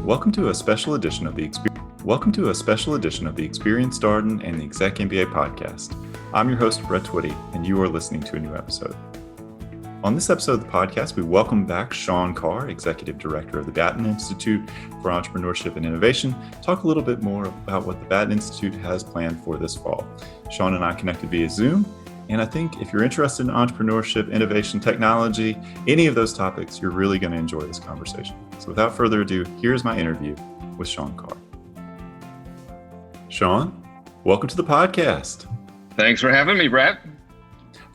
Welcome to a special edition of the Experience Darden and the ExecMBA podcast. I'm your host, Brett Twitty, and you are listening to a new episode. On this episode of the podcast, we welcome back Sean Carr, Executive Director of the Batten Institute for Entrepreneurship and Innovation, talk a little bit more about what the Batten Institute has planned for this fall. Sean and I connected via Zoom, and I think if you're interested in entrepreneurship, innovation, technology, any of those topics, you're really going to enjoy this conversation. So without further ado, here's my interview with Sean Carr. Sean, welcome to the podcast. Thanks for having me, Brett.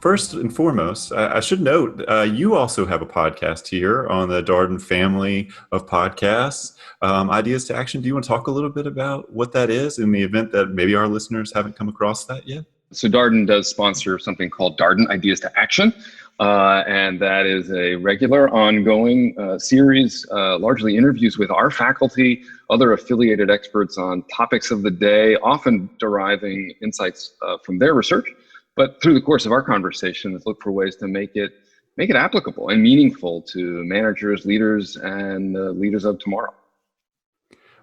First and foremost, I should note, you also have a podcast here on the Darden family of podcasts, Ideas to Action. Do you want to talk a little bit about what that is in the event that maybe our listeners haven't come across that yet? So Darden does sponsor something called Darden Ideas to Action, and that is a regular ongoing series, largely interviews with our faculty, other affiliated experts on topics of the day, often deriving insights from their research. But through the course of our conversations, look for ways to make it applicable and meaningful to managers, leaders, and leaders of tomorrow.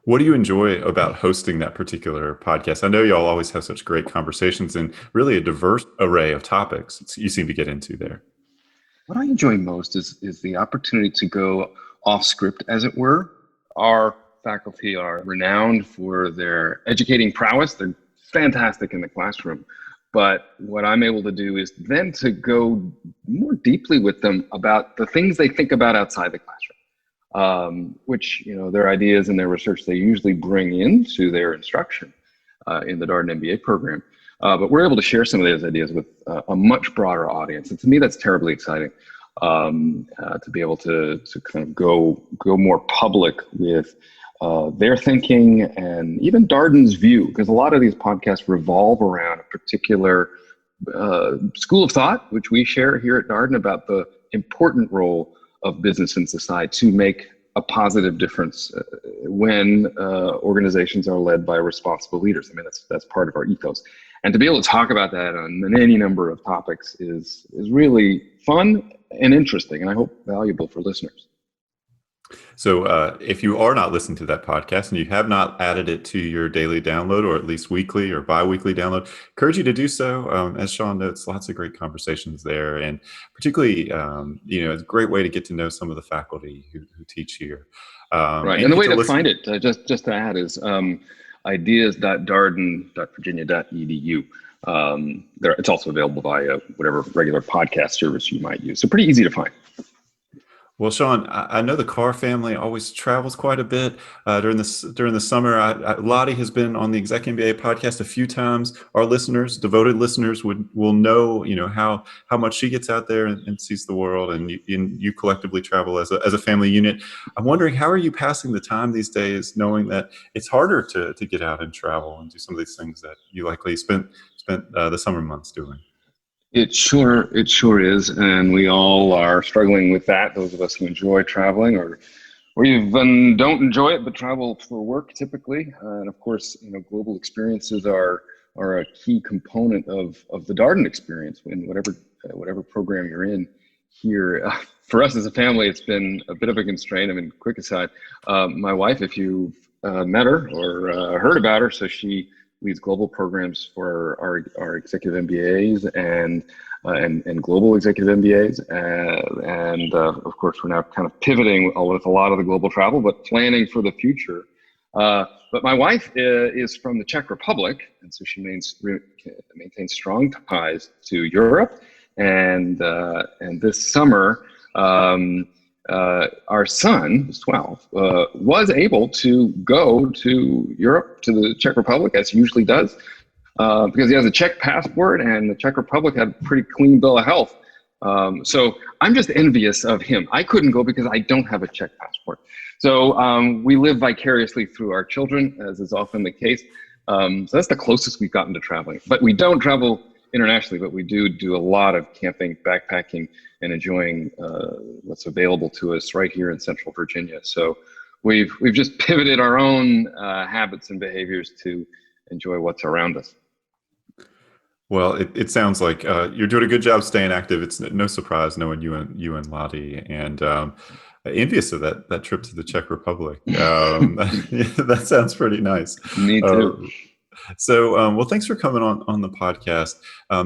What do you enjoy about hosting that particular podcast? I know y'all always have such great conversations and really a diverse array of topics you seem to get into there. What I enjoy most is the opportunity to go off script, as it were. Our faculty are renowned for their educating prowess. They're fantastic in the classroom. But what I'm able to do is then to go more deeply with them about the things they think about outside the classroom, which, their ideas and their research they usually bring into their instruction in the Darden MBA program. But we're able to share some of those ideas with a much broader audience. And to me, that's terribly exciting to be able to kind of go more public with their thinking and even Darden's view, because a lot of these podcasts revolve around a particular school of thought, which we share here at Darden about the important role of business and society to make a positive difference when organizations are led by responsible leaders. I mean, that's part of our ethos. And to be able to talk about that on any number of topics is really fun and interesting, and I hope valuable for listeners. So if you are not listening to that podcast and you have not added it to your daily download, or at least weekly or bi-weekly download, encourage you to do so. As Sean notes, lots of great conversations there. And particularly, it's a great way to get to know some of the faculty who teach here. Right. And the way to find it, just to add, is ideas.darden.virginia.edu. It's also available via whatever regular podcast service you might use. So pretty easy to find. Well, Sean, I know the Carr family always travels quite a bit during the summer. Lottie has been on the ExecMBA podcast a few times. Our listeners, devoted listeners, will know how much she gets out there and sees the world, and you collectively travel as a family unit. I'm wondering, how are you passing the time these days, knowing that it's harder to get out and travel and do some of these things that you likely spent the summer months doing? It sure is, and we all are struggling with that. Those of us who enjoy traveling, or even don't enjoy it but travel for work typically. And of course, global experiences are a key component of the Darden experience in whatever program you're in here. For us as a family, it's been a bit of a constraint. I mean, quick aside, my wife, if you've met her or heard about her, so she leads global programs for our executive MBAs and global executive MBAs. And of course, we're now kind of pivoting with a lot of the global travel, but planning for the future. But my wife is from the Czech Republic, and so she maintains strong ties to Europe. And this summer, our son, who's 12, was able to go to Europe, to the Czech Republic, as he usually does, because he has a Czech passport, and the Czech Republic had a pretty clean bill of health. So I'm just envious of him. I couldn't go because I don't have a Czech passport. So we live vicariously through our children, as is often the case. So that's the closest we've gotten to traveling. But we don't travel internationally, but we do a lot of camping, backpacking, and enjoying what's available to us right here in Central Virginia. So we've just pivoted our own habits and behaviors to enjoy what's around us. Well, it sounds like you're doing a good job staying active. It's no surprise knowing you and Lottie, and envious of that trip to the Czech Republic. That sounds pretty nice. Me too. Well, thanks for coming on the podcast.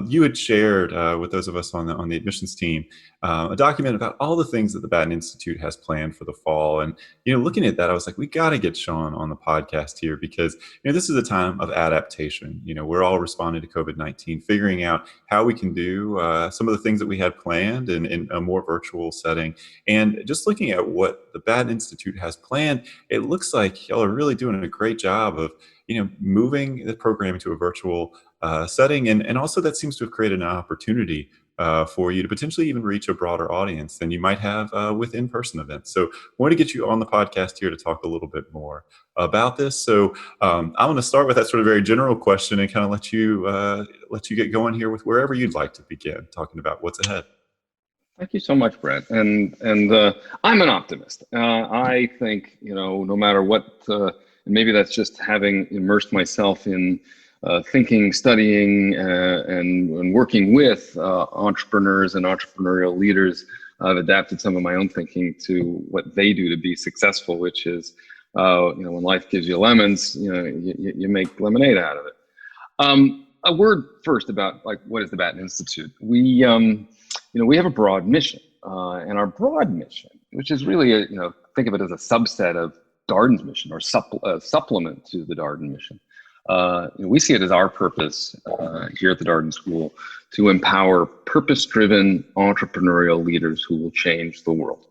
You had shared with those of us on the admissions team a document about all the things that the Batten Institute has planned for the fall. And looking at that, I was like, we got to get Sean on the podcast here because this is a time of adaptation. We're all responding to COVID-19, figuring out how we can do some of the things that we had planned in a more virtual setting. And just looking at what the Batten Institute has planned, it looks like y'all are really doing a great job of moving the program to a virtual setting. And also that seems to have created an opportunity for you to potentially even reach a broader audience than you might have with in-person events. So I want to get you on the podcast here to talk a little bit more about this. So I'm going to start with that sort of very general question and kind of let you get going here with wherever you'd like to begin, talking about what's ahead. Thank you so much, Brett. And I'm an optimist. I think, no matter what, and maybe that's just having immersed myself in thinking, studying, and working with entrepreneurs and entrepreneurial leaders. I've adapted some of my own thinking to what they do to be successful, which is, when life gives you lemons, you make lemonade out of it. A word first about what is the Batten Institute? We have a broad mission, and our broad mission, which is really think of it as a subset of Darden's mission or supplement to the Darden mission. We see it as our purpose here at the Darden School to empower purpose-driven entrepreneurial leaders who will change the world.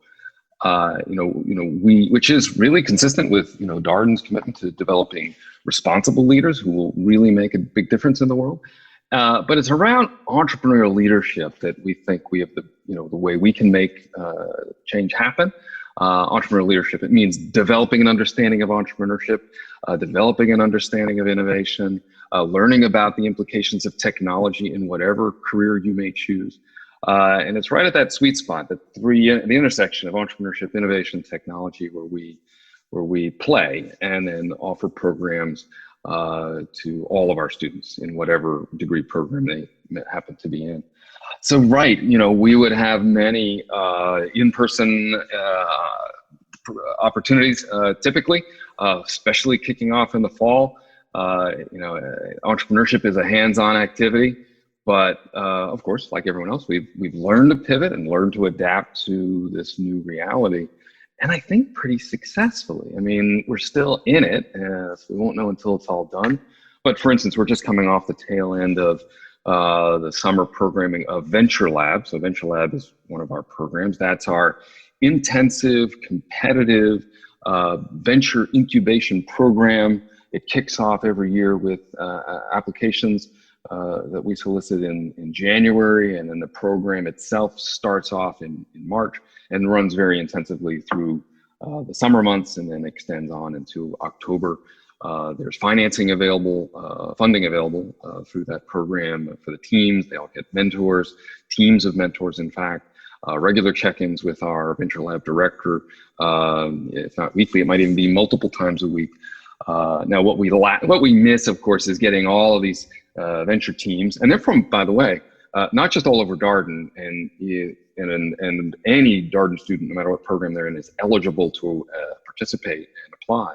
Which is really consistent with Darden's commitment to developing responsible leaders who will really make a big difference in the world. But it's around entrepreneurial leadership that we think we have the way we can make change happen. Entrepreneurial leadership, it means developing an understanding of entrepreneurship, developing an understanding of innovation, learning about the implications of technology in whatever career you may choose. And it's right at that sweet spot, the intersection of entrepreneurship, innovation, technology, where we play and then offer programs to all of our students in whatever degree program they happen to be in. So, right, we would have many in-person opportunities typically, especially kicking off in the fall. Entrepreneurship is a hands-on activity, but of course, like everyone else, we've learned to pivot and learned to adapt to this new reality. And I think pretty successfully. I mean, we're still in it, so we won't know until it's all done. But for instance, we're just coming off the tail end of the summer programming of Venture Lab. So Venture Lab is one of our programs. That's our intensive, competitive venture incubation program. It kicks off every year with applications that we solicit in January, and then the program itself starts off in March and runs very intensively through the summer months and then extends on into October. There's financing available, funding available through that program for the teams. They all get mentors, teams of mentors, in fact. Regular check-ins with our Venture Lab director. If not weekly, it might even be multiple times a week. Now, what we miss, of course, is getting all of these venture teams, and they're from, by the way, not just all over Darden, and any Darden student, no matter what program they're in, is eligible to participate and apply.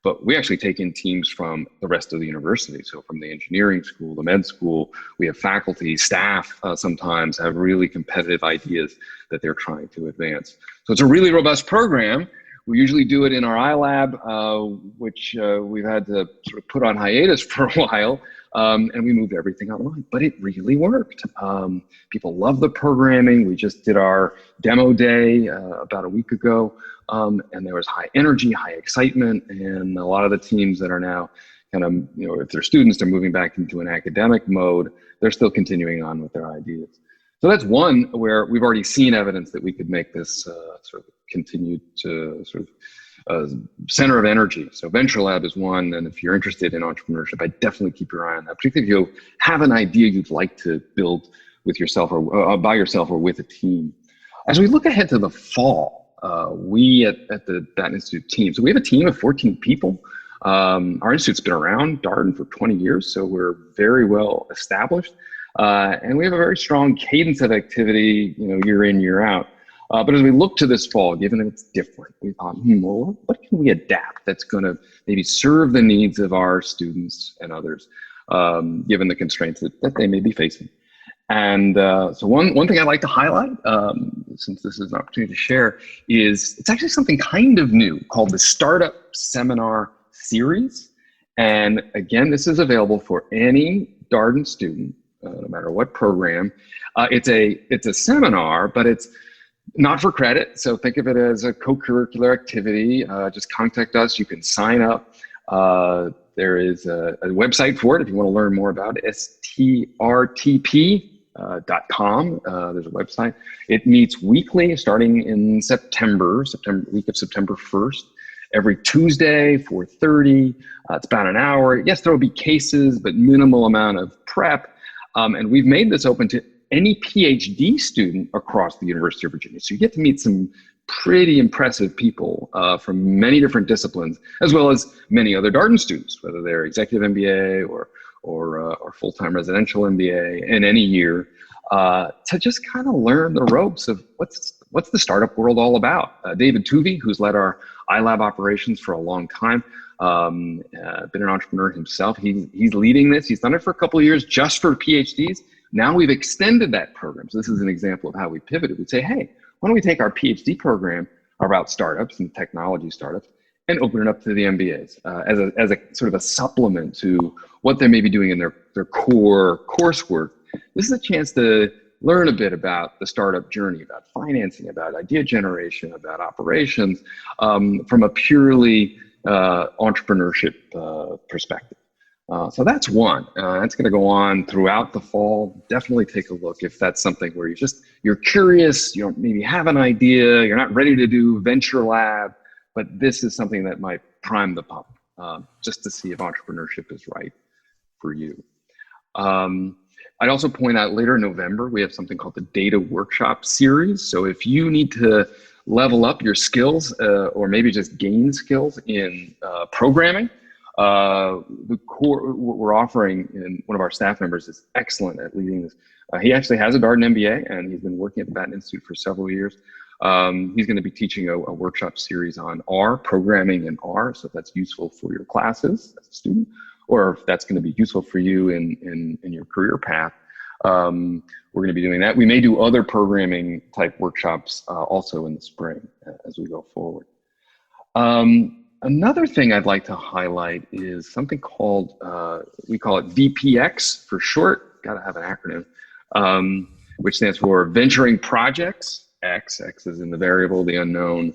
But we actually take in teams from the rest of the university. So from the engineering school, the med school, we have faculty, staff sometimes have really competitive ideas that they're trying to advance. So it's a really robust program. We usually do it in our iLab, which we've had to sort of put on hiatus for a while, and we moved everything online, but it really worked. People love the programming. We just did our demo day about a week ago, and there was high energy, high excitement, and a lot of the teams that are now kind of, if they're students, they're moving back into an academic mode. They're still continuing on with their ideas. So that's one where we've already seen evidence that we could make this sort of continue to sort of center of energy. So Venture Lab is one, and if you're interested in entrepreneurship, I definitely keep your eye on that, particularly if you have an idea you'd like to build with yourself or by yourself or with a team. As we look ahead to the fall, we at the Batten Institute team, so we have a team of 14 people. Our institute's been around, Darden, for 20 years, so we're very well established. And we have a very strong cadence of activity, year in, year out. But as we look to this fall, given that it's different, we thought, well, what can we adapt that's going to maybe serve the needs of our students and others, given the constraints that they may be facing. And so one thing I'd like to highlight, since this is an opportunity to share, is it's actually something kind of new called the Startup Seminar Series. And again, this is available for any Darden student, no matter what program. It's a seminar, but it's not for credit. So think of it as a co-curricular activity. Just contact us. You can sign up. There is a website for it if you want to learn more about it, strtp.com. There's a website. It meets weekly starting in week of September 1st. Every Tuesday, 4:30. It's about an hour. Yes, there will be cases, but minimal amount of prep. And we've made this open to any PhD student across the University of Virginia. So you get to meet some pretty impressive people from many different disciplines, as well as many other Darden students, whether they're executive MBA or full-time residential MBA in any year, to just kind of learn the ropes of what's the startup world all about. David Tuvey, who's led our iLab operations for a long time, been an entrepreneur himself. He's leading this. He's done it for a couple of years just for PhDs. Now we've extended that program. So this is an example of how we pivoted. We'd say, hey, why don't we take our PhD program about startups and technology startups and open it up to the MBAs as a sort of a supplement to what they may be doing in their core coursework. This is a chance to learn a bit about the startup journey, about financing, about idea generation, about operations, from a purely entrepreneurship perspective. So that's one. That's going to go on throughout the fall. Definitely take a look if that's something where you're curious, you don't maybe have an idea, you're not ready to do venture lab, but this is something that might prime the pump, just to see if entrepreneurship is right for you. I'd also point out later in November, we have something called the Data Workshop Series. So if you need to level up your skills or maybe just gain skills in programming, the core we're offering, and one of our staff members is excellent at leading this. He actually has a Darden MBA, and he's been working at the Batten Institute for several years. He's going to be teaching a workshop series on R, programming in R, so if that's useful for your classes as a student, or if that's going to be useful for you in your career path. We're going to be doing that. We may do other programming type workshops also in the spring as we go forward. Another thing I'd like to highlight is something called, we call it VPX for short, got to have an acronym, which stands for Venturing Projects. X is in the variable, the unknown,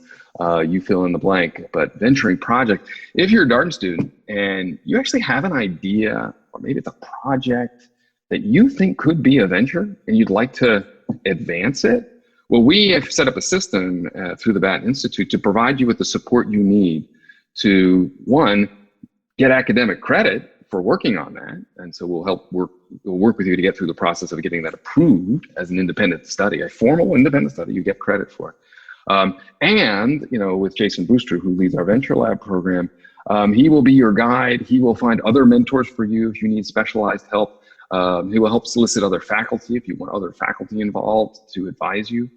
you fill in the blank, but Venturing Project. If you're a Darden student and you actually have an idea, or maybe it's a project that you think could be a venture and you'd like to advance it, well, we have set up a system through the Batten Institute to provide you with the support you need to, one, get academic credit for working on that. And so we'll work with you to get through the process of getting that approved as an independent study, a formal independent study you get credit for. And, with Jason Booster, who leads our Venture Lab program, he will be your guide. He will find other mentors for you if you need specialized help. He will help solicit other faculty if you want other faculty involved to advise you.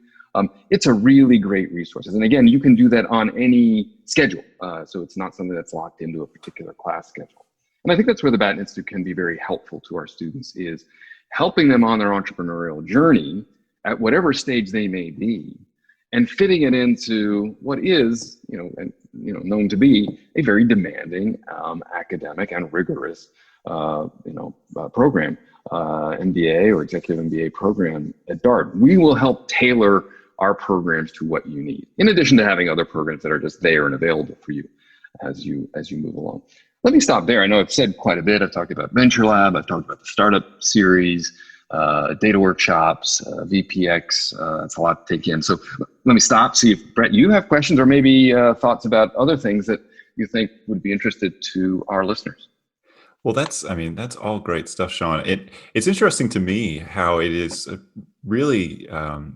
It's a really great resource. And again, you can do that on any schedule. So it's not something that's locked into a particular class schedule. And I think that's where the Batten Institute can be very helpful to our students, is helping them on their entrepreneurial journey at whatever stage they may be, and fitting it into what is, known to be a very demanding academic and rigorous, program, MBA or executive MBA program at Darden. We will help tailor our programs to what you need, in addition to having other programs that are just there and available for you as you move along. Let me stop there. I know I've said quite a bit. I've talked about Venture Lab. I've talked about the startup series, data workshops, VPX. That's a lot to take in. So let me stop, see if, Brett, you have questions or maybe thoughts about other things that you think would be interested to our listeners. Well, that's all great stuff, Sean. It's interesting to me how it is a really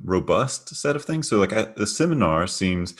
robust set of things. So the seminar seems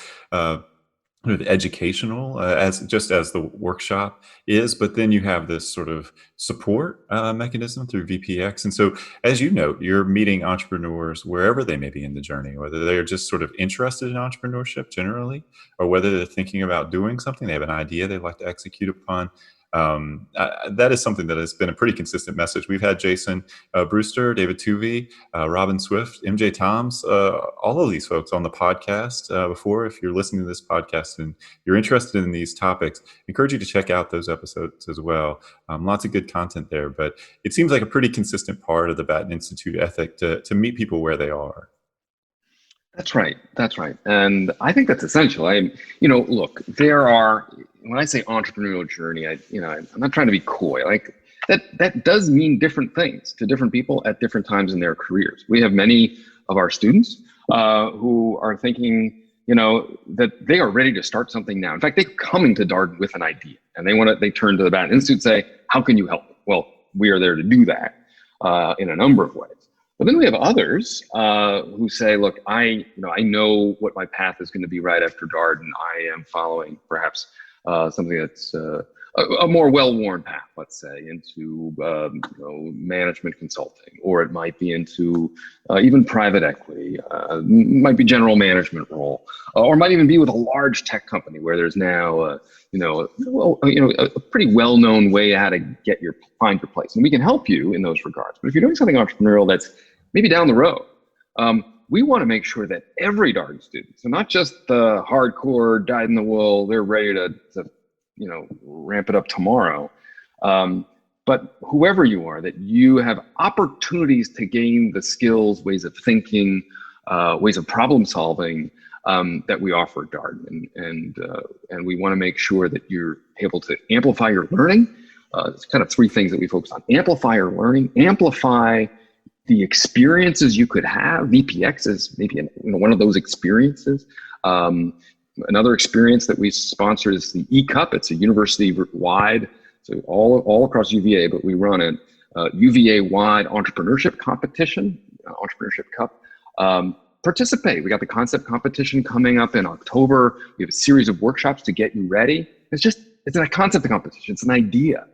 sort of educational as just as the workshop is, but then you have this sort of support mechanism through VPX. And so, as you note, you're meeting entrepreneurs wherever they may be in the journey, whether they're just sort of interested in entrepreneurship generally, or whether they're thinking about doing something, they have an idea they'd like to execute upon. That is something that has been a pretty consistent message. We've had Jason Brewster, David Tuvey, Robin Swift, MJ Toms, all of these folks on the podcast before. If you're listening to this podcast and you're interested in these topics, I encourage you to check out those episodes as well. Lots of good content there, but it seems like a pretty consistent part of the Batten Institute ethic to meet people where they are. That's right. That's right. And I think that's essential. Look, when I say entrepreneurial journey, I'm not trying to be coy. Like that does mean different things to different people at different times in their careers. We have many of our students who are thinking, that they are ready to start something now. In fact, they're coming to Darden with an idea and they turn to the Batten Institute and say, how can you help? Well, we are there to do that in a number of ways. But then we have others who say, look, I know what my path is going to be right after Darden. I am following perhaps something that's a more well-worn path, let's say, into management consulting, or it might be into even private equity, might be general management role, or might even be with a large tech company where there's now a pretty well-known way how to find your place. And we can help you in those regards. But if you're doing something entrepreneurial that's maybe down the road, we want to make sure that every Darden student, so not just the hardcore dyed-in-the-wool, they're ready to ramp it up tomorrow, but whoever you are, that you have opportunities to gain the skills, ways of thinking, ways of problem solving that we offer at Darden, and we want to make sure that you're able to amplify your learning. It's kind of three things that we focus on: amplify your learning, amplify the experiences you could have. VPX is maybe one of those experiences. Another experience that we sponsor is the E-Cup. It's a university-wide, so all across UVA, but we run a UVA-wide entrepreneurship competition, Entrepreneurship Cup. Participate. We got the concept competition coming up in October. We have a series of workshops to get you ready. It's a concept competition. It's an idea.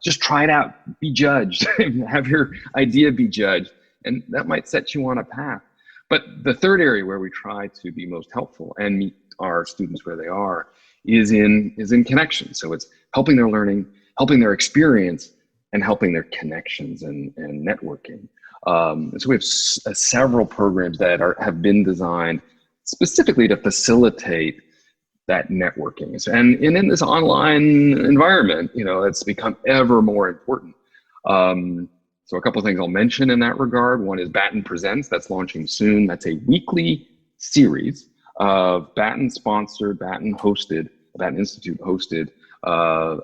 Just try it out, be judged, have your idea be judged, and that might set you on a path. But the third area where we try to be most helpful and meet our students where they are is in connection. So it's helping their learning, helping their experience, and helping their connections and networking. And so we have several programs that have been designed specifically to facilitate that networking. And in this online environment, it's become ever more important. So a couple of things I'll mention in that regard. One is Batten Presents. That's launching soon. That's a weekly series of Batten-sponsored, Batten Institute hosted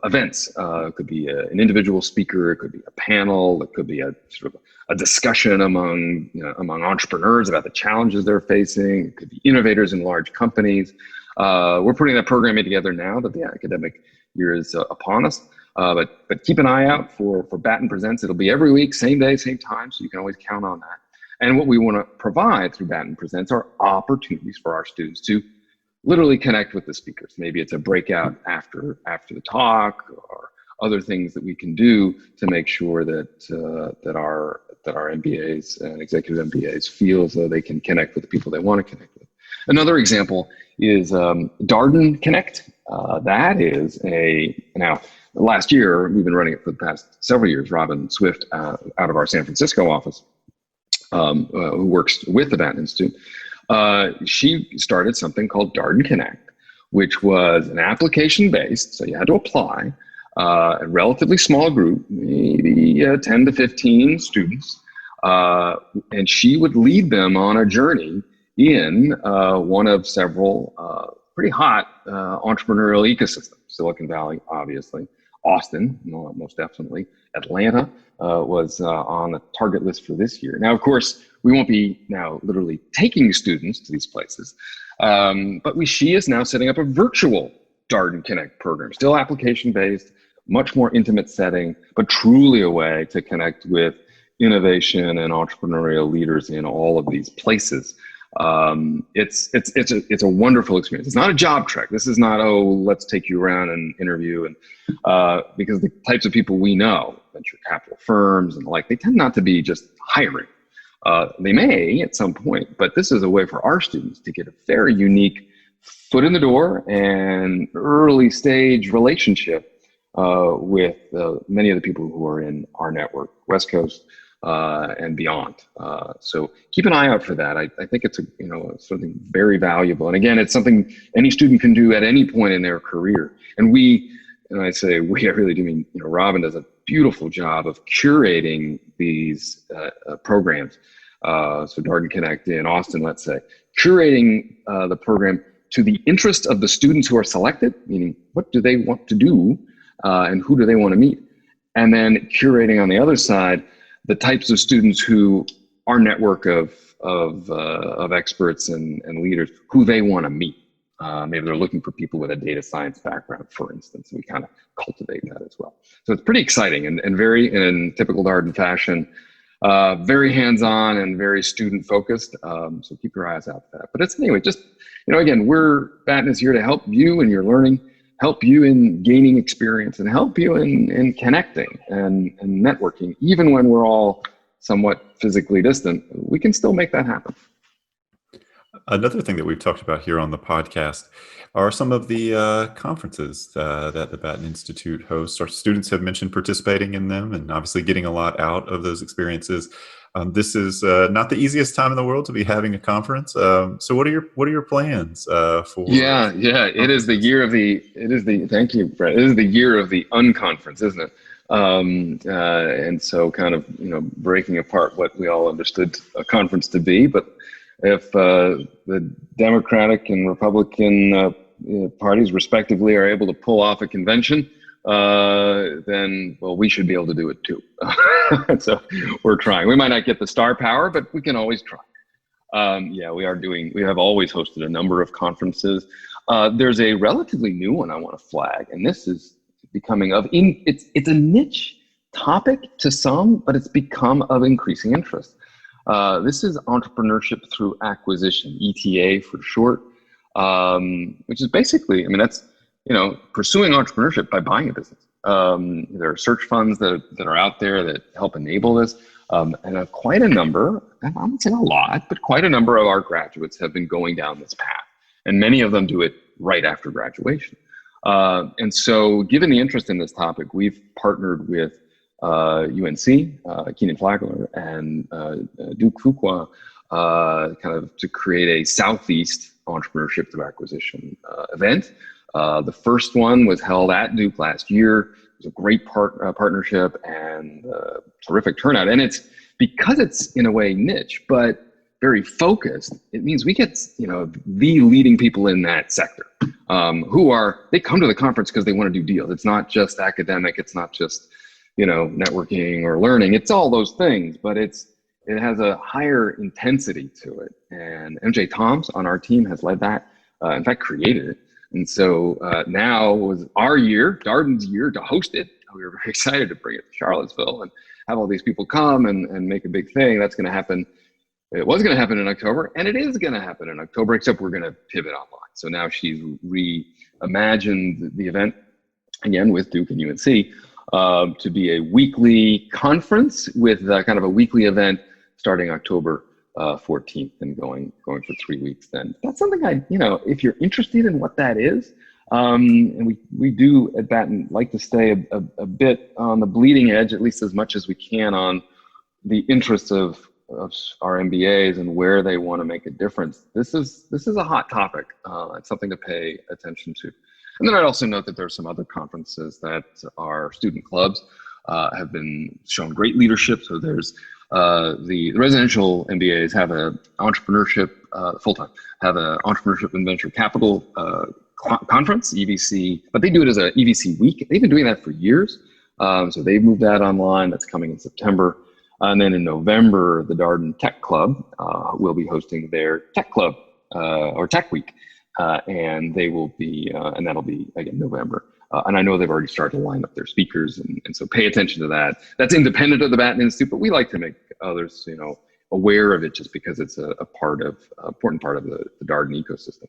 events. It could be an individual speaker. It could be a panel. It could be a sort of a discussion among entrepreneurs about the challenges they're facing. It could be innovators in large companies. We're putting that programming together now that the academic year is upon us. But keep an eye out for Batten Presents. It'll be every week, same day, same time, so you can always count on that. And what we want to provide through Batten Presents are opportunities for our students to literally connect with the speakers. Maybe it's a breakout after the talk, or other things that we can do to make sure that our MBAs and executive MBAs feel as though they can connect with the people they want to connect with. Another example is Darden Connect. That is now last year, we've been running it for the past several years. Robin Swift out of our San Francisco office, who works with the Batten Institute, she started something called Darden Connect, which was an application-based, so you had to apply, a relatively small group, maybe 10 to 15 students, and she would lead them on a journey in one of several pretty hot entrepreneurial ecosystems. Silicon Valley, obviously. Austin, most definitely. Atlanta was on the target list for this year. Now, of course, we won't be now literally taking students to these places, but she is now setting up a virtual Darden Connect program, still application-based, much more intimate setting, but truly a way to connect with innovation and entrepreneurial leaders in all of these places. It's a wonderful experience. It's not a job trek. This is not, oh, let's take you around and interview. And because the types of people we know, venture capital firms and the like, they tend not to be just hiring. They may at some point, but this is a way for our students to get a very unique foot in the door and early stage relationship with many of the people who are in our network, West Coast and beyond. So keep an eye out for that. I think it's something very valuable. And again, it's something any student can do at any point in their career. And I say we, I really do mean, Robin does a beautiful job of curating these programs. So Darden Connect in Austin, let's say, curating the program to the interest of the students who are selected, meaning what do they want to do and who do they want to meet? And then curating on the other side, the types of students who our network of experts and leaders who they want to meet. Maybe they're looking for people with a data science background, for instance. We kind of cultivate that as well. So it's pretty exciting and very, in typical Darden fashion, very hands-on and very student-focused. So keep your eyes out for that. But it's anyway, just, again, Batten is here to help you in your learning, help you in gaining experience, and help you in connecting and networking. Even when we're all somewhat physically distant, we can still make that happen. Another thing that we've talked about here on the podcast are some of the conferences that the Batten Institute hosts. Our students have mentioned participating in them and obviously getting a lot out of those experiences. This is not the easiest time in the world to be having a conference. So what are your plans for? Yeah. It is the year of thank you, Brett. It is the year of the unconference, isn't it? And so kind of, breaking apart what we all understood a conference to be. But if the Democratic and Republican parties respectively are able to pull off a convention, then, well, we should be able to do it too. So we're trying. We might not get the star power, but we can always try. We have always hosted a number of conferences. There's a relatively new one I want to flag, and this is becoming it's a niche topic to some, but it's become of increasing interest. This is Entrepreneurship through Acquisition, ETA for short, which is basically, that's, pursuing entrepreneurship by buying a business. There are search funds that are out there that help enable this. And quite a number, I won't say a lot, but quite a number of our graduates have been going down this path. And many of them do it right after graduation. And so given the interest in this topic, we've partnered with UNC, Keenan Flagler, and Duke Fuqua, kind of to create a Southeast Entrepreneurship through Acquisition event. The first one was held at Duke last year. It was a great partnership and terrific turnout. And it's because it's in a way niche, but very focused. It means we get, the leading people in that sector they come to the conference because they want to do deals. It's not just academic. It's not just, networking or learning. It's all those things, but it has a higher intensity to it. And MJ Toms on our team has led that, in fact, created it. And so now was our year, Darden's year, to host it. We were very excited to bring it to Charlottesville and have all these people come and make a big thing. That's going to happen. It was going to happen in October, and it is going to happen in October, except we're going to pivot online. So now she's reimagined the event, again, with Duke and UNC, to be a weekly conference with kind of a weekly event starting October 14th and going for 3 weeks. Then that's something if you're interested in what that is, and we do at Batten like to stay a bit on the bleeding edge, at least as much as we can, on the interests of our MBAs and where they want to make a difference. This is a hot topic. It's something to pay attention to. And then I'd also note that there are some other conferences that our student clubs have been shown great leadership. So there's the residential MBAs have an entrepreneurship full-time, have an entrepreneurship and venture capital conference, EVC, but they do it as a EVC week. They've been doing that for years. So they've moved that online. That's coming in September. And then in November, the Darden Tech Club will be hosting their Tech Club or Tech Week. And they will be, and that'll be again November. And I know they've already started to line up their speakers, and so pay attention to that. That's independent of the Batten Institute, but we like to make others, aware of it just because it's a important part of the Darden ecosystem.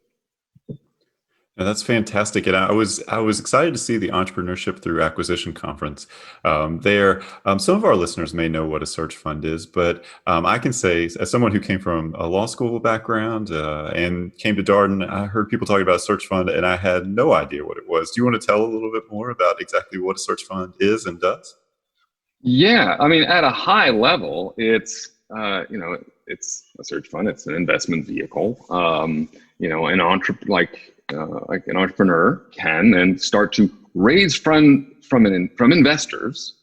Yeah, that's fantastic, and I was excited to see the Entrepreneurship through Acquisition conference there. Some of our listeners may know what a search fund is, but I can say, as someone who came from a law school background and came to Darden, I heard people talking about a search fund, and I had no idea what it was. Do you want to tell a little bit more about exactly what a search fund is and does? Yeah, I mean, at a high level, it's a search fund. It's an investment vehicle. Like an entrepreneur can then start to raise fund from investors,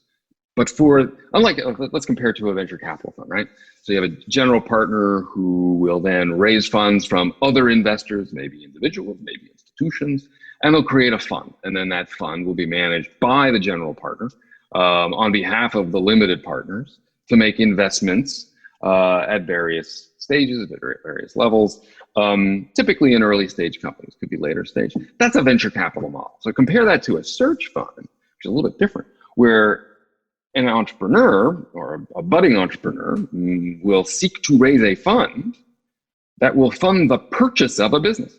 but let's compare it to a venture capital fund, right? So you have a general partner who will then raise funds from other investors, maybe individuals, maybe institutions, and they'll create a fund, and then that fund will be managed by the general partner on behalf of the limited partners to make investments at various stages, at various levels, typically in early stage companies, could be later stage. That's a venture capital model. So compare that to a search fund, which is a little bit different, where an entrepreneur or a budding entrepreneur will seek to raise a fund that will fund the purchase of a business.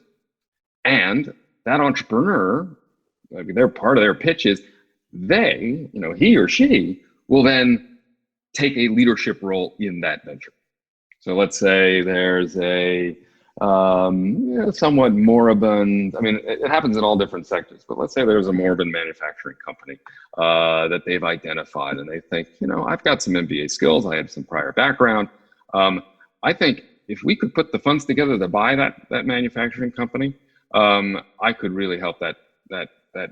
And that entrepreneur, their part of their pitch is he or she will then take a leadership role in that venture. So let's say there's a somewhat moribund, I mean, it happens in all different sectors, but let's say there's a moribund manufacturing company that they've identified, and they think, I've got some MBA skills, I have some prior background. I think if we could put the funds together to buy that manufacturing company, I could really help that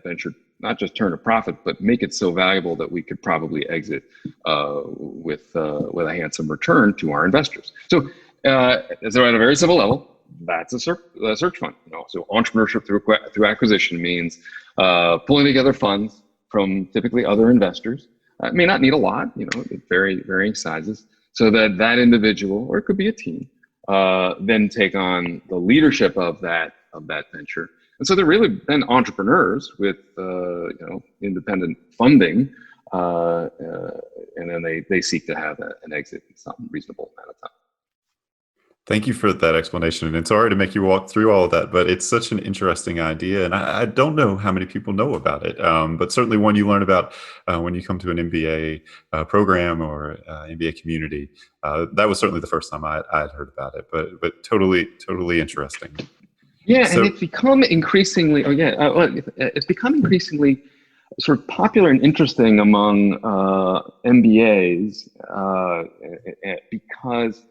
venture not just turn a profit, but make it so valuable that we could probably exit with a handsome return to our investors. So at a very simple level, that's a search fund. So entrepreneurship through acquisition means pulling together funds from typically other investors. It may not need a lot, varying sizes, so that individual, or it could be a team, then take on the leadership of that venture. And so they're really then entrepreneurs with independent funding, and then they seek to have an exit in some reasonable amount of time. Thank you for that explanation. And it's sorry to make you walk through all of that, but it's such an interesting idea. And I don't know how many people know about it, but certainly one you learn about when you come to an MBA program or MBA community. That was certainly the first time I had heard about it, but totally interesting. Yeah, and it's become increasingly, sort of popular and interesting among MBAs because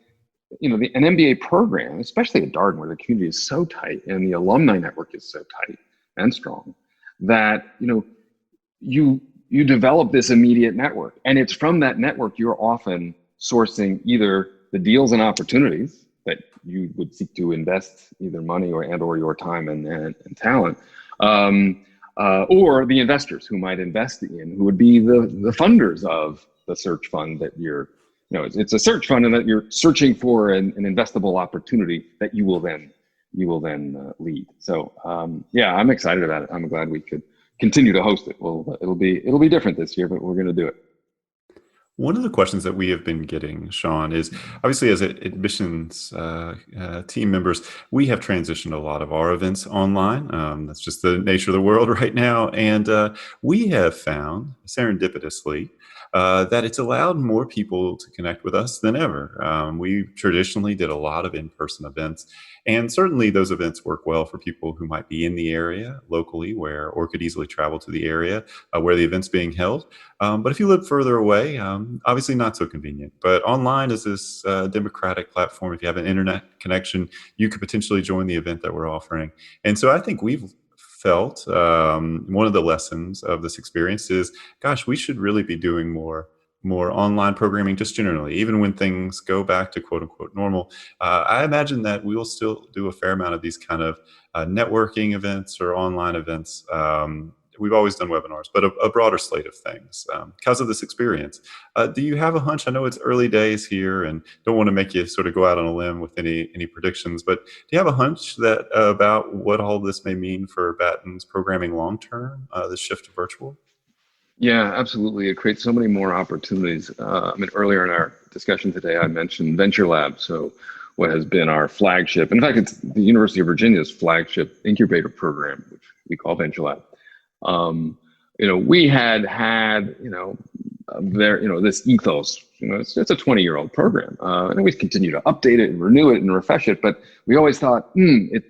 an MBA program, especially at Darden, where the community is so tight and the alumni network is so tight and strong, that you develop this immediate network, and it's from that network you're often sourcing either the deals and opportunities that you would seek to invest either money or your time and talent, or the investors who might invest in, who would be the funders of the search fund that you're. It's a search fund, and that you're searching for an investable opportunity that you will then lead. So I'm excited about it. I'm glad we could continue to host it. Well, it'll be different this year, but we're going to do it. One of the questions that we have been getting, Sean, is obviously as admissions team members, we have transitioned a lot of our events online. That's just the nature of the world right now. And we have found, serendipitously, that it's allowed more people to connect with us than ever. We traditionally did a lot of in-person events, and certainly those events work well for people who might be in the area locally or could easily travel to the area where the event's being held. But if you live further away, obviously not so convenient. But online is this democratic platform. If you have an internet connection, you could potentially join the event that we're offering. And so I think we've felt one of the lessons of this experience is, gosh, we should really be doing more online programming just generally, even when things go back to quote unquote normal. I imagine that we will still do a fair amount of these kind of networking events or online events. We've always done webinars, but a broader slate of things because of this experience. Do you have a hunch? I know it's early days here and don't want to make you sort of go out on a limb with any predictions, but do you have a hunch that about what all this may mean for Batten's programming long-term, this shift to virtual? Yeah, absolutely. It creates so many more opportunities. Earlier in our discussion today, I mentioned Venture Lab. So what has been our flagship, in fact, it's the University of Virginia's flagship incubator program, which we call Venture Lab. We had this ethos. It's a 20-year-old program, and we continue to update it and renew it and refresh it. But we always thought, the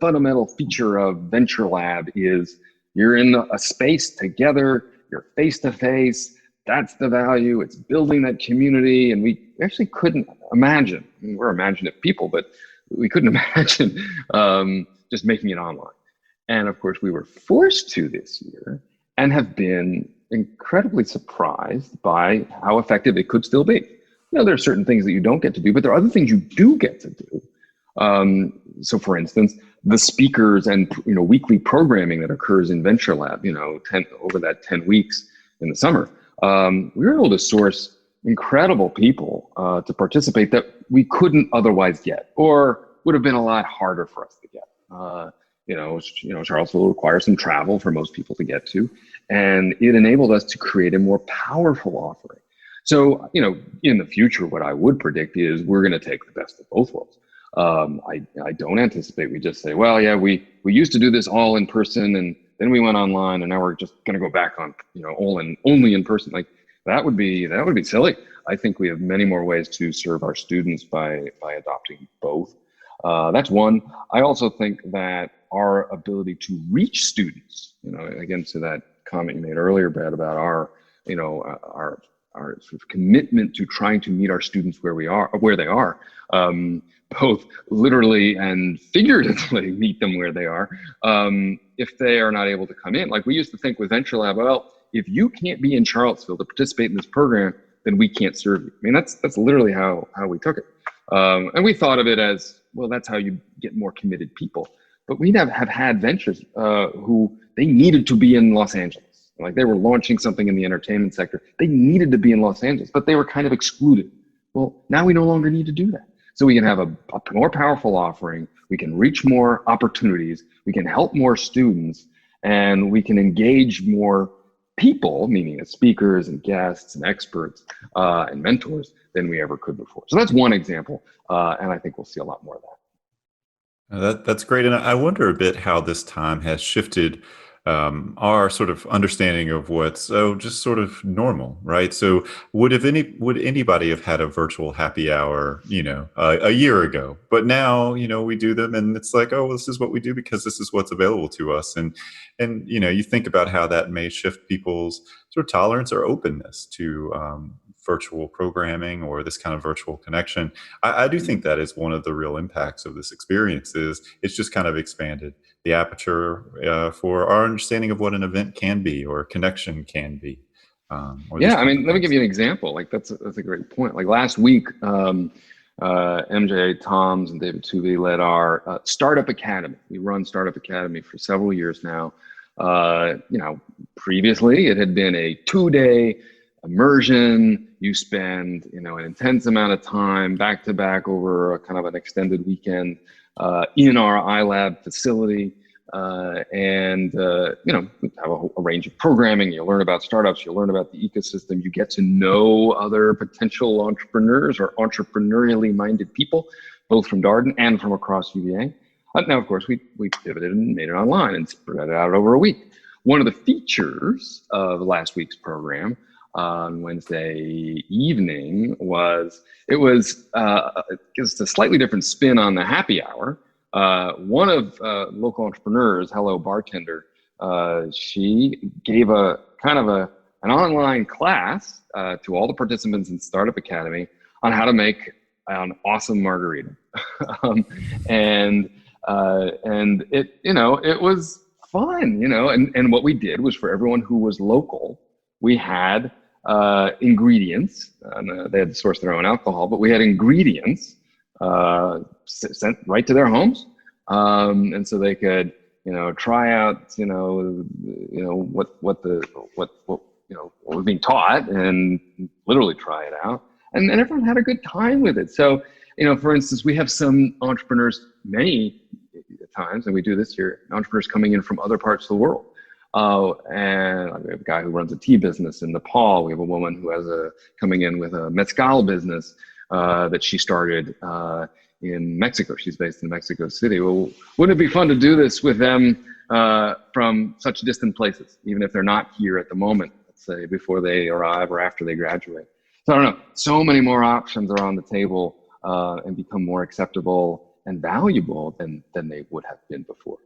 fundamental feature of Venture Lab is you're in a space together, you're face to face. That's the value. It's building that community, and we actually couldn't imagine. We're imaginative people, but we couldn't imagine just making it online. And of course, we were forced to this year, and have been incredibly surprised by how effective it could still be. There are certain things that you don't get to do, but there are other things you do get to do. So for instance, the speakers and weekly programming that occurs in Venture Lab, over that 10 weeks in the summer, we were able to source incredible people to participate that we couldn't otherwise get, or would have been a lot harder for us to get. Charlottesville requires some travel for most people to get to, and it enabled us to create a more powerful offering. So, in the future, what I would predict is we're going to take the best of both worlds. I don't anticipate we just say, well, yeah, we used to do this all in person, and then we went online, and now we're just going to go back on, only in person. Like that would be silly. I think we have many more ways to serve our students by adopting both. That's one. I also think that our ability to reach students, again, to that comment you made earlier, Brad, about our sort of commitment to trying to meet our students where they are, both literally and figuratively meet them where they are. If they are not able to come in, like we used to think with Venture Lab, well, if you can't be in Charlottesville to participate in this program, then we can't serve you. I mean, that's literally how we took it. And we thought of it as, well, that's how you get more committed people. But we have had ventures who they needed to be in Los Angeles. Like they were launching something in the entertainment sector. They needed to be in Los Angeles, but they were kind of excluded. Well, now we no longer need to do that. So we can have a more powerful offering. We can reach more opportunities. We can help more students, and we can engage more people, meaning as speakers and guests and experts and mentors, than we ever could before. So that's one example, and I think we'll see a lot more of that. That's great. And I wonder a bit how this time has shifted our sort of understanding of what's just sort of normal, right? So would anybody have had a virtual happy hour, a year ago? But now, we do them, and it's like, oh, well, this is what we do because this is what's available to us. And you think about how that may shift people's sort of tolerance or openness to virtual programming or this kind of virtual connection. I do think that is one of the real impacts of this experience. Is it's just kind of expanded the aperture for our understanding of what an event can be or a connection can be. Yeah, I mean, let me give you an example. Like that's a great point. Like last week, MJ Toms and David Tuvey led our Startup Academy. We run Startup Academy for several years now. Previously it had been a 2-day immersion. You spend, an intense amount of time back to back over a kind of an extended weekend in our iLab facility. We have a range of programming. You learn about startups, you learn about the ecosystem, you get to know other potential entrepreneurs or entrepreneurially minded people, both from Darden and from across UVA. Now, of course, we pivoted and made it online and spread it out over a week. One of the features of last week's program on Wednesday evening was just a slightly different spin on the happy hour. One of local entrepreneurs, Hello Bartender, she gave a kind of an online class to all the participants in Startup Academy on how to make an awesome margarita. And it was fun, and what we did was for everyone who was local, we had ingredients, and they had to source their own alcohol, but we had ingredients sent right to their homes, and so they could, try out, what was being taught, and literally try it out, and everyone had a good time with it. So, for instance, we have some entrepreneurs, many times, and we do this here, entrepreneurs coming in from other parts of the world. And we have a guy who runs a tea business in Nepal. We have a woman who has coming in with a mezcal business that she started in Mexico. She's based in Mexico City. Well, wouldn't it be fun to do this with them from such distant places, even if they're not here at the moment, let's say before they arrive or after they graduate? So I don't know, so many more options are on the table and become more acceptable and valuable than they would have been before.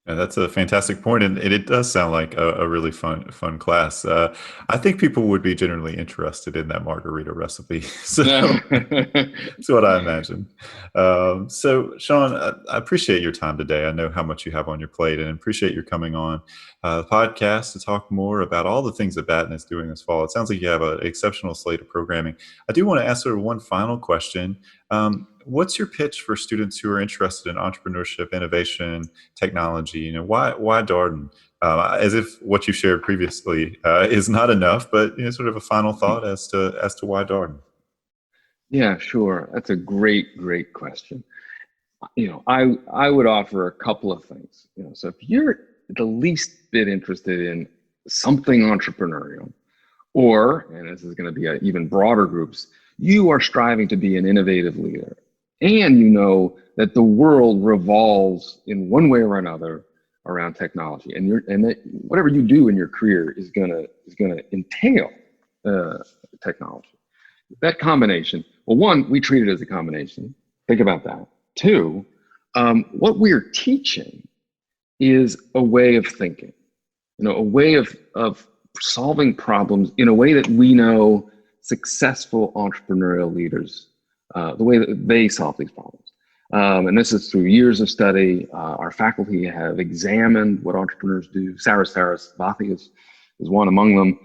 Yeah, that's a fantastic point, and it does sound like a really fun class. I think people would be generally interested in that margarita recipe, so that's what I imagine. So, Sean, I appreciate your time today. I know how much you have on your plate, and appreciate your coming on the podcast to talk more about all the things that Batten is doing this fall. It sounds like you have an exceptional slate of programming. I do want to ask sort of one final question. What's your pitch for students who are interested in entrepreneurship, innovation, technology? Why Darden? As if what you shared previously is not enough, but sort of a final thought as to why Darden. Yeah, sure. That's a great question. I would offer a couple of things. So if you're the least bit interested in something entrepreneurial, or, and this is going to be even broader groups, you are striving to be an innovative leader, and you know that the world revolves in one way or another around technology, and that whatever you do in your career is gonna entail technology. That combination. Well, one, we treat it as a combination. Think about that. Two, what we're teaching is a way of thinking, a way of solving problems in a way that we know successful entrepreneurial leaders, the way that they solve these problems. And this is through years of study. Our faculty have examined what entrepreneurs do. Sarah Sarasvathy is one among them.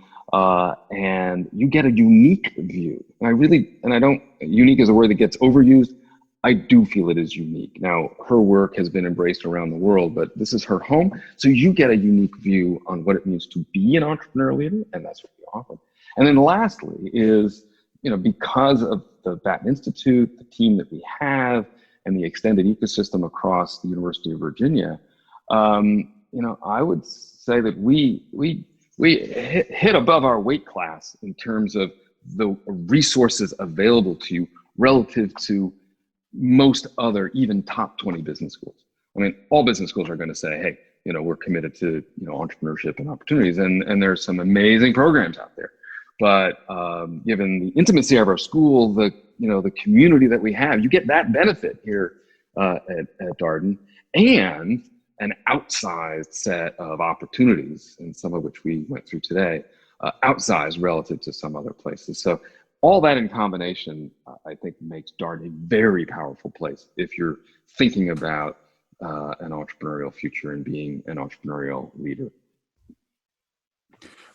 And you get a unique view. And unique is a word that gets overused. I do feel it is unique. Now, her work has been embraced around the world, but this is her home. So you get a unique view on what it means to be an entrepreneurial leader, and that's what we offer. And then lastly is, because of the Batten Institute, the team that we have, and the extended ecosystem across the University of Virginia, I would say that we hit above our weight class in terms of the resources available to you relative to most other, even top 20 business schools. I mean, all business schools are going to say, hey, we're committed to, entrepreneurship and opportunities, and there's some amazing programs out there. But given the intimacy of our school, the community that we have, you get that benefit here at Darden, and an outsized set of opportunities, and some of which we went through today, outsized relative to some other places. So all that in combination, I think, makes Darden a very powerful place if you're thinking about an entrepreneurial future and being an entrepreneurial leader.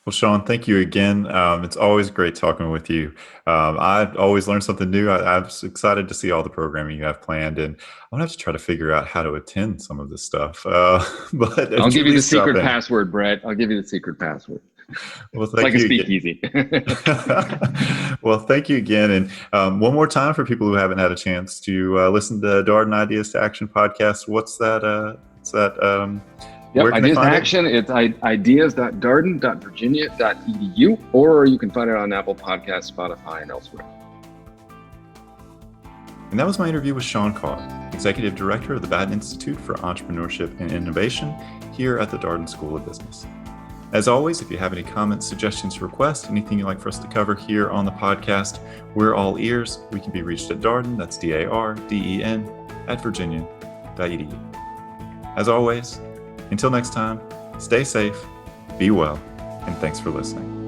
Well, Sean, thank you again. It's always great talking with you. I always learn something new. I'm excited to see all the programming you have planned, and I'm gonna have to try to figure out how to attend some of this stuff. But I'll give you the secret password, Brett. I'll give you the secret password. Well, thank you. Like a speakeasy. Well, thank you again. And one more time for people who haven't had a chance to listen to Darden Ideas to Action podcast. What's that? Yep, Ideas to Action. It's ideas.darden.virginia.edu, or you can find it on Apple Podcasts, Spotify, and elsewhere. And that was my interview with Sean Carr, Executive Director of the Batten Institute for Entrepreneurship and Innovation here at the Darden School of Business. As always, if you have any comments, suggestions, requests, anything you'd like for us to cover here on the podcast, we're all ears. We can be reached at Darden, that's DARDEN, @virginia.edu. As always, until next time, stay safe, be well, and thanks for listening.